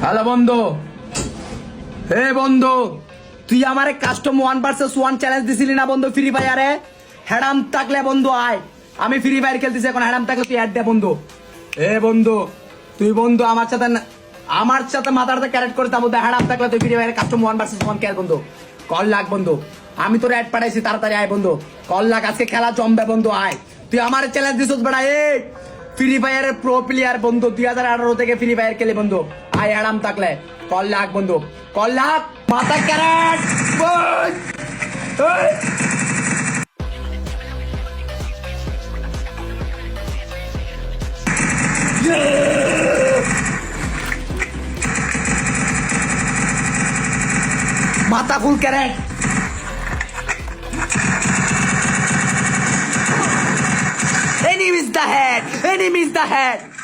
Hello বন্ধু, হে বন্ধু, তুই আমার কাস্টম 1 vs 1 চ্যালেঞ্জ দিছিলি না বন্ধু ফ্রি ফায়ারে? হ্যাডাম থাকলে বন্ধু আয়, আমি ফ্রি ফায়ার খেলতেছি এখন। হ্যাডাম থাকলে তুই অ্যাড দে বন্ধু। এ বন্ধু, তুই বন্ধু আমার সাথে মাথাটা ক্যারেক্ট করে বন্ধু। হ্যাডাম থাকলে তুই ফ্রি ফায়ারে কাস্টম 1 vs 1 খেল বন্ধু। কল লাগ বন্ধু, আমি তোর অ্যাড পাঠাইছি, তাড়াতাড়ি আয় বন্ধু। কল লাগ, আজকে খেলা জমবে বন্ধু, আয়। তুই আমার চ্যালেঞ্জ দিছিস বেটা, এই ফ্রি ফায়ারের প্রো প্লেয়ার বন্ধু, 2018 থেকে ফ্রি ফায়ার খেলি বন্ধু। আয় হ্যাডাম থাকলে কল লাগ বন্ধু, কল লাগ, মাথা ক্যারেট। মাথা ফুল carat. Enemy is the head. Enemy is the head.